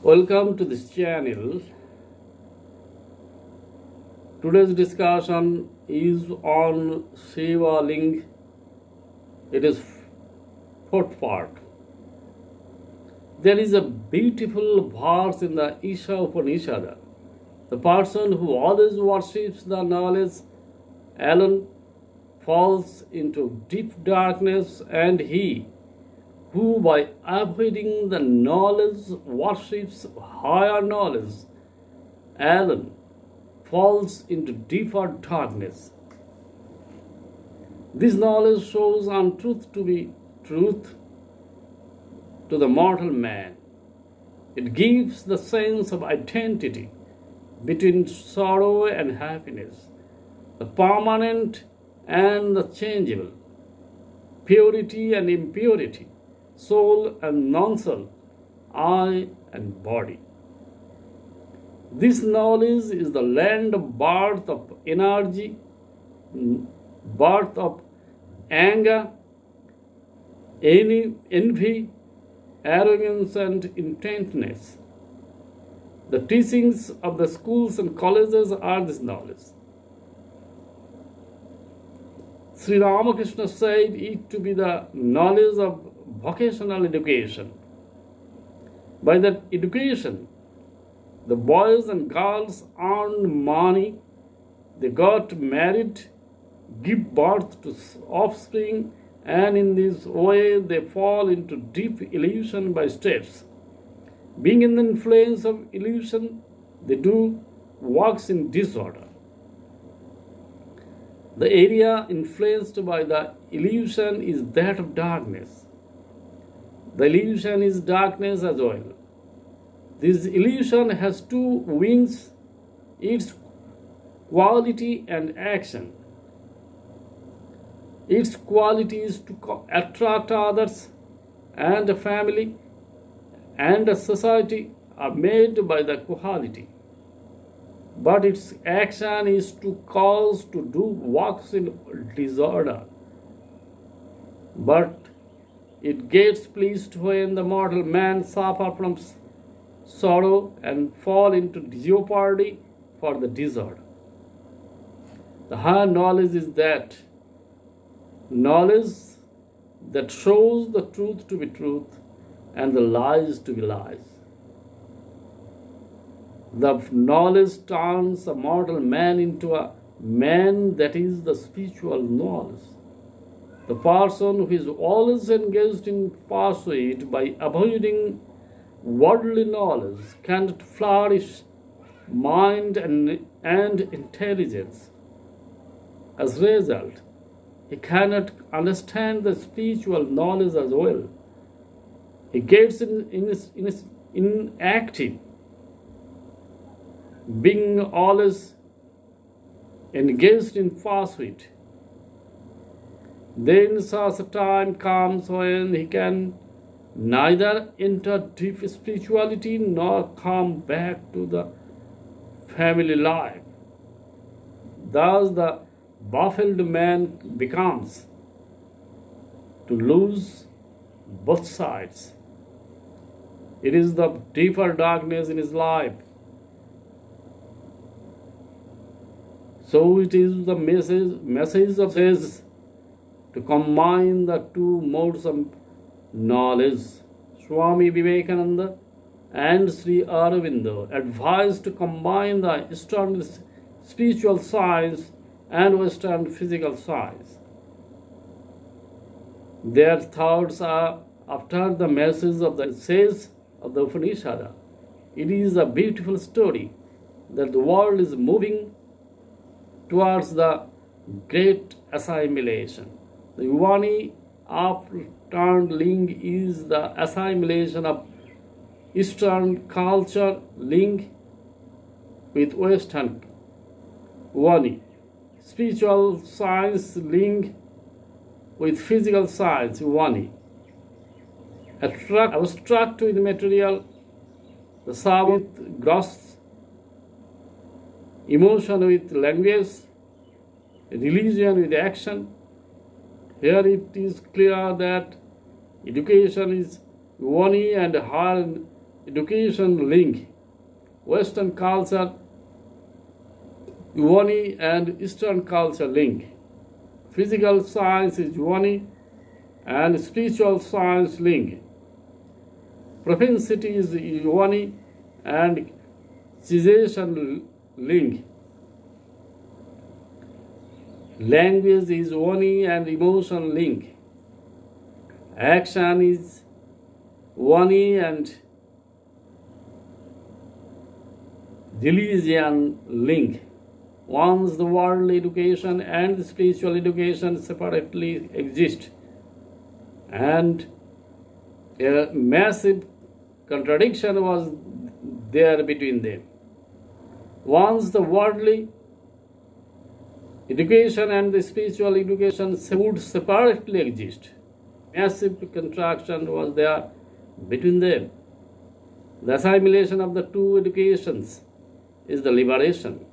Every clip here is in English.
Welcome to this channel. Today's discussion is on Shiva Ling. It is fourth part. There is a beautiful verse in the Isha Upanishad. The person who always worships the knowledge alone falls into deep darkness, and he who by avoiding the knowledge worships higher knowledge alone falls into deeper darkness. This knowledge shows untruth to be truth to the mortal man. It gives the sense of identity between sorrow and happiness, the permanent and the changeable, purity and impurity, soul and non-soul, I and body. This knowledge is the land of birth of energy, birth of anger, envy, arrogance, and intentness. The teachings of the schools and colleges are this knowledge. Sri Ramakrishna said it to be the knowledge of vocational education. By that education, the boys and girls earn money, they got married, give birth to offspring, and in this way they fall into deep illusion by steps. Being in the influence of illusion, they do works in disorder. The area influenced by the illusion is that of darkness. The illusion is darkness as well. This illusion has two wings, its quality and action. Its quality is to attract others, and a family and a society are made by the quality. But its action is to cause to do works in disorder. But it gets pleased when the mortal man suffer from sorrow and fall into jeopardy for the disorder. The higher knowledge is that knowledge that shows the truth to be truth and the lies to be lies. The knowledge turns a mortal man into a man, that is the spiritual knowledge. The person who is always engaged in pursuit by avoiding worldly knowledge cannot flourish mind and intelligence. As a result, he cannot understand the spiritual knowledge as well. He gets inactive, being always engaged in pursuit. Then such a time comes when he can neither enter deep spirituality nor come back to the family life. Thus the baffled man becomes to lose both sides. It is the deeper darkness in his life. So it is the message of says to combine the two modes of knowledge. Swami Vivekananda and Sri Aurobindo advised to combine the Eastern spiritual science and Western physical science. Their thoughts are after the message of the sages of the Upanishad. It is a beautiful story that the world is moving towards the great assimilation. The Yoni upturned Ling is the assimilation of Eastern culture, Ling, with Western Yoni. Spiritual science, Ling, with physical science, Yoni. Abstract with material, the soul with gross, emotion with language, religion with action. Here it is clear that education is Yoni and higher education Ling, Western culture Yoni, and Eastern culture Ling. Physical science is Yoni and spiritual science Ling. Propensity is Yoni and utilization Ling. Language is Yoni and emotion Ling. Action is Yoni and religion Ling. Once the worldly education and the spiritual education separately exist, and a massive contradiction was there between them. Once the worldly education and the spiritual education would separately exist, massive contraction was there between them. The assimilation of the two educations is the liberation.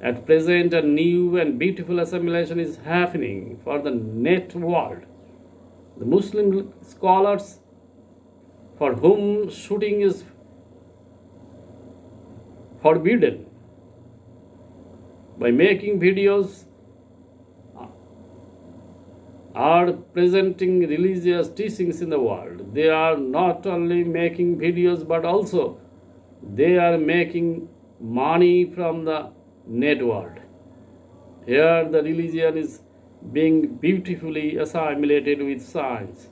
At present, a new and beautiful assimilation is happening for the net world. The Muslim scholars, for whom shooting is forbidden, by making videos, are presenting religious teachings in the world. They are not only making videos, but also they are making money from the net world. Here the religion is being beautifully assimilated with science.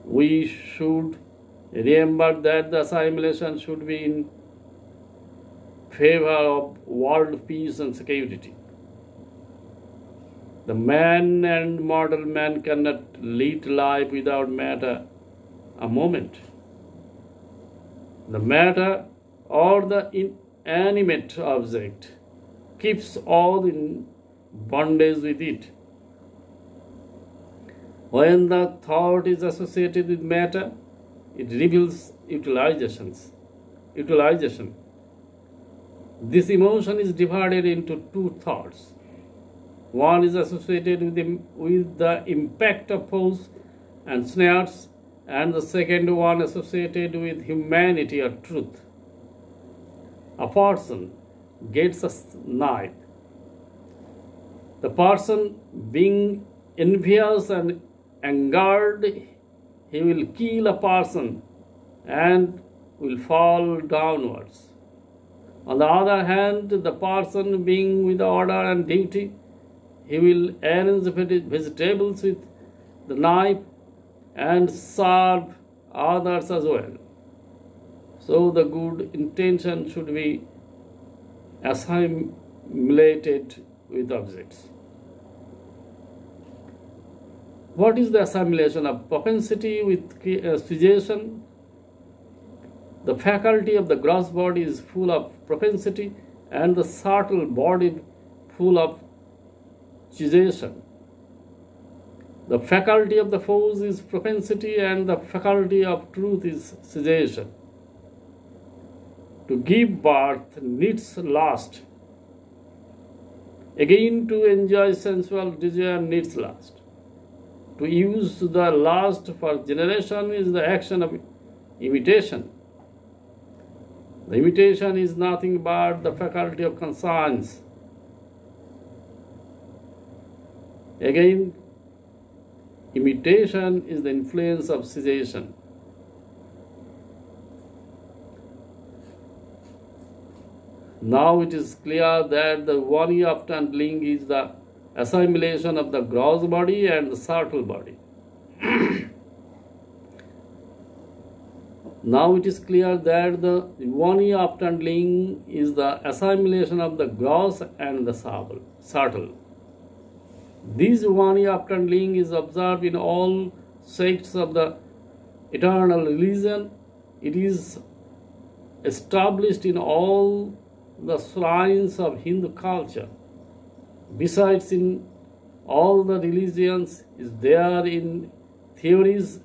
We should remember that the assimilation should be in favor of world peace and security. The man and mortal man cannot lead life without matter a moment. The matter or the inanimate object keeps all in bondage with it. When the thought is associated with matter, it reveals utilization. This emotion is divided into two thoughts. One is associated with the impact of force and snares, and the second one associated with humanity or truth. A person gets a knife. The person, being envious and angered, he will kill a person and will fall downwards. On the other hand, the person, being with order and duty, he will arrange vegetables with the knife and serve others as well. So the good intention should be assimilated with objects. What is the assimilation of propensity with suggestion? The faculty of the gross body is full of propensity, and the subtle body full of suggestion. The faculty of the force is propensity, and the faculty of truth is suggestion. To give birth needs lust. Again, to enjoy sensual desire needs lust. To use the lust for generation is the action of imitation. The imitation is nothing but the faculty of conscience. Again, imitation is the influence of suggestion. Now it is clear that the Yoni of Ling is the assimilation of the gross body and the subtle body. Now it is clear that the Yoni of Ling is the assimilation of the gross and the subtle. This Yoni of Ling is observed in all sects of the eternal religion. It is established in all the shrines of Hindu culture. Besides, in all the religions, is there in theories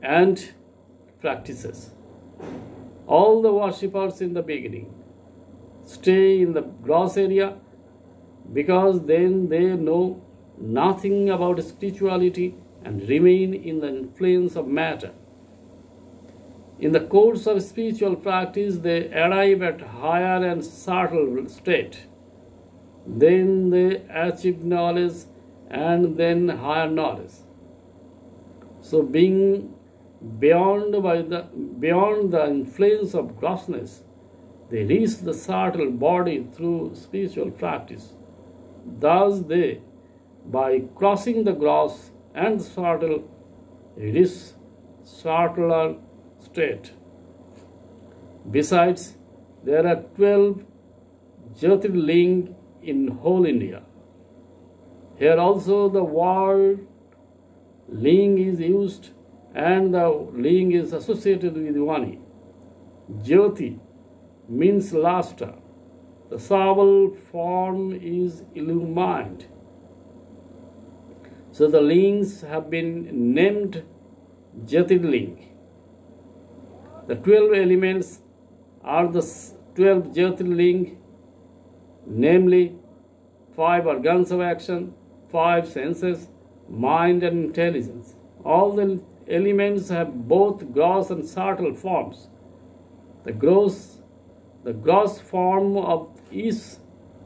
and practices. All the worshippers in the beginning stay in the gross area, because then they know nothing about spirituality and remain in the influence of matter. In the course of spiritual practice, they arrive at higher and subtle state. Then they achieve knowledge and then higher knowledge. So being beyond the influence of grossness, they reach the subtle body through spiritual practice. Thus they, by crossing the gross and the subtle, reach subtler state. Besides, there are 12 Ling in whole India. Here also the word Ling is used, and the Ling is associated with Yoni. Jyoti means luster. The subtle form is illuminate. So the Lings have been named Ling. The 12 elements are the 12 Ling, namely 5 organs of action, 5 senses, mind and intelligence. All the elements have both gross and subtle forms. The gross form of each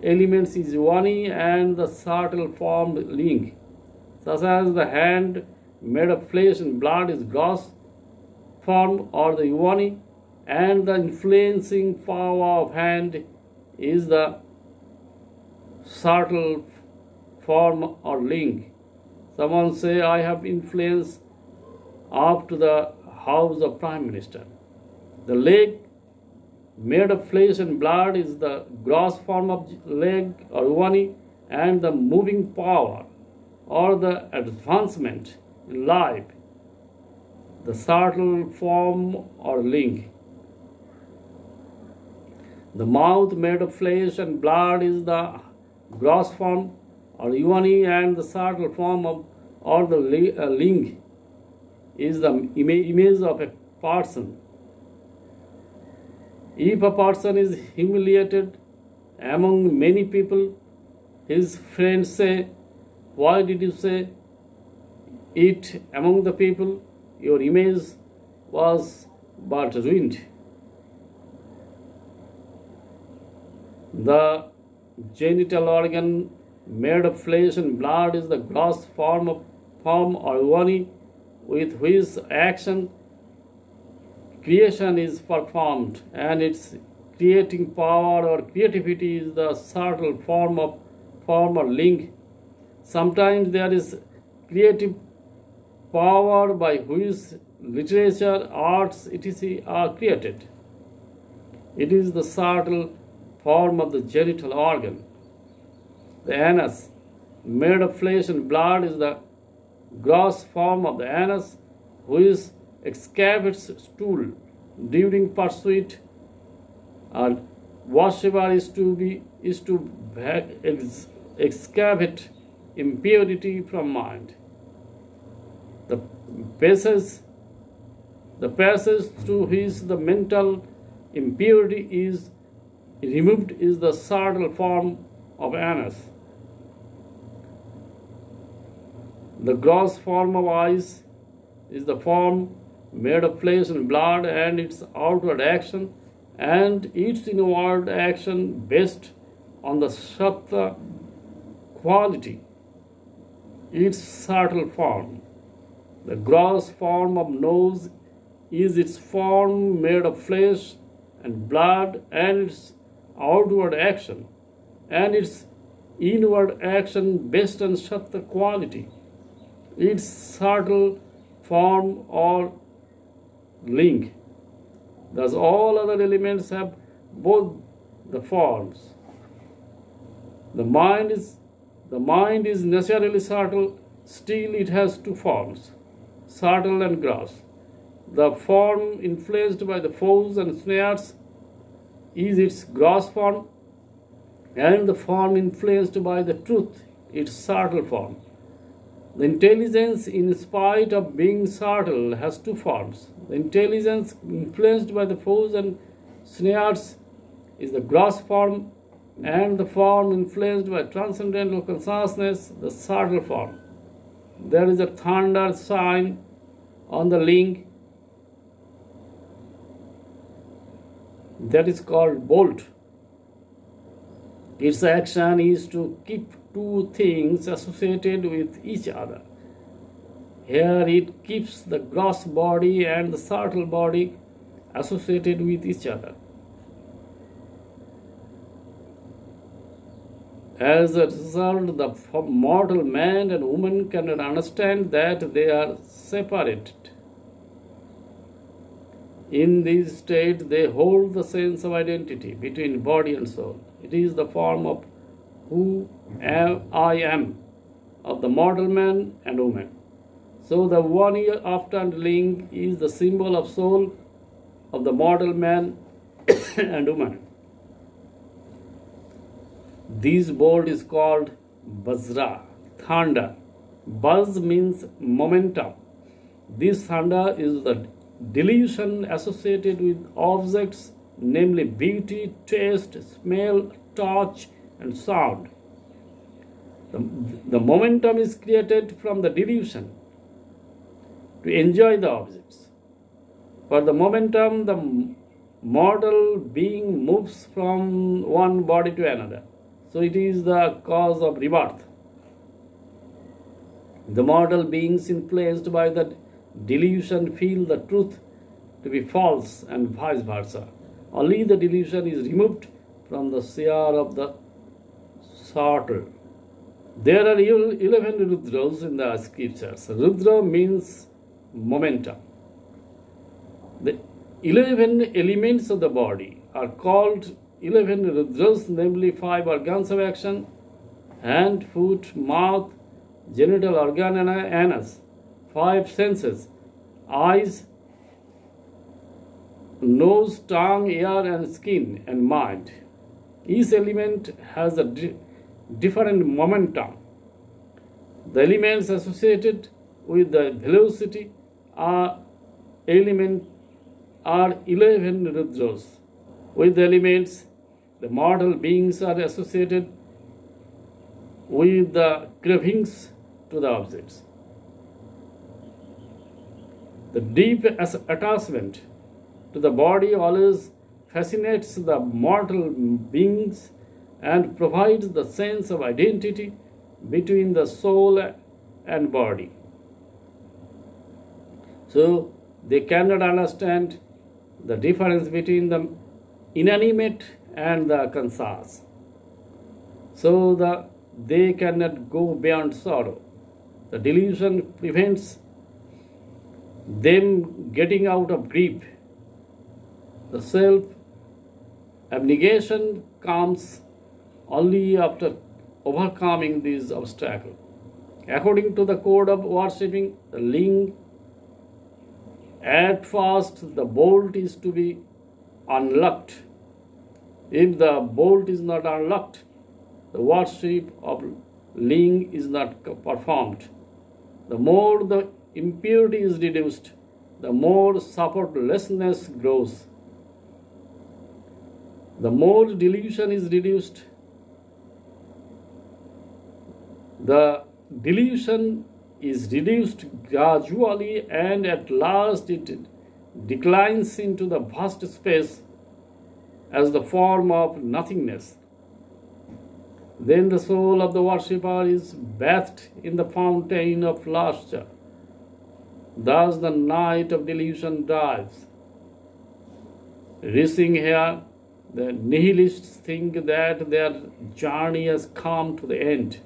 element is Yoni and the subtle form Ling. Such as the hand made of flesh and blood is gross form or the Yoni, and the influencing power of hand is the subtle form or Ling. Someone say, I have influence up to the house of Prime Minister. The leg made of flesh and blood is the gross form of leg or Yoni, and the moving power or the advancement in life, the subtle form or Ling. The mouth made of flesh and blood is the gross form or Yoni, and the subtle form of or the Ling is the image of a person. If a person is humiliated among many people, his friends say, why did you say it among the people? Your image was but ruined. The genital organ made of flesh and blood is the gross form or Yoni, with whose action creation is performed, and its creating power or creativity is the subtle form or Ling. Sometimes there is creative power by which literature, arts, etc. are created. It is the subtle form of the genital organ. The anus, made of flesh and blood, is the gross form of the anus, which excavates stool during pursuit, and whatever is to excavate impurity from mind. The passage through which the mental impurity is removed is the subtle form of anus. The gross form of eyes is the form made of flesh and blood, and its outward action and its inward action based on the sattva quality, its subtle form. The gross form of nose is its form made of flesh and blood, and its outward action and its inward action based on sattva quality, its subtle form or Ling. Thus all other elements have both the forms. The mind is naturally subtle, still it has two forms, subtle and gross. The form influenced by the foes and snares is its gross form, and the form influenced by the truth, its subtle form. The intelligence, in spite of being subtle, has two forms. The intelligence influenced by the foes and snares is the gross form, and the form influenced by transcendental consciousness, the subtle form. There is a thunder sign on the Ling. that is called bolt. Its action is to keep two things associated with each other. Here it keeps the gross body and the subtle body associated with each other. As a result, the mortal man and woman cannot understand that they are separated. In this state, they hold the sense of identity between body and soul. It is the form of who I am of the mortal man and woman. So the 1 year after Ling is the symbol of soul of the mortal man and woman. This bolt is called Vajra, thunder. Buzz means momentum. This thunder is the delusion associated with objects, namely beauty, taste, smell, touch, and sound. The momentum is created from the delusion to enjoy the objects. For the momentum, the mortal being moves from one body to another. So it is the cause of rebirth. The mortal beings influenced by the delusion feel the truth to be false and vice versa. Only the delusion is removed from the sphere of the subtle. There are 11 Rudras in the scriptures. Rudra means momentum. The 11 elements of the body are called 11 Rudras, namely 5 organs of action: hand, foot, mouth, genital organ and anus, 5 senses: eyes, nose, tongue, ear and skin, and mind. Each element has a different momentum. The elements associated with the velocity are 11 Rudras. With the elements, the mortal beings are associated with the cravings to the objects. The deep attachment to the body always fascinates the mortal beings and provides the sense of identity between the soul and body. So they cannot understand the difference between the inanimate and the conscious. So they cannot go beyond sorrow. The delusion prevents them getting out of grief. The self-abnegation comes only after overcoming these obstacles. According to the code of worshipping the Ling, at first the bolt is to be unlocked. If the bolt is not unlocked, the worship of Ling is not performed. The more the impurity is reduced, the more supportlessness grows. The more delusion is reduced, the delusion is reduced gradually, and at last it declines into the vast space as the form of nothingness. Then the soul of the worshipper is bathed in the fountain of lustre. Thus the night of delusion dies. Reaching here, the nihilists think that their journey has come to the end.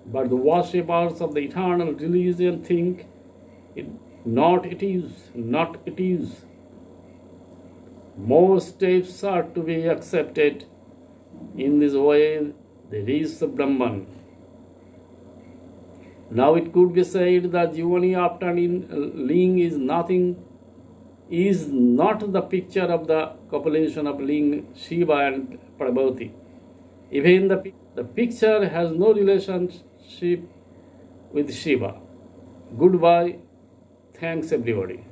But the worshippers of the eternal religion think not it is. More steps are to be accepted. In this way, they reach the Brahman. Now it could be said that Yoni after Ling is not the picture of the copulation of Ling, Shiva and Parvati. Even the picture has no relationship with Shiva. Goodbye. Thanks everybody.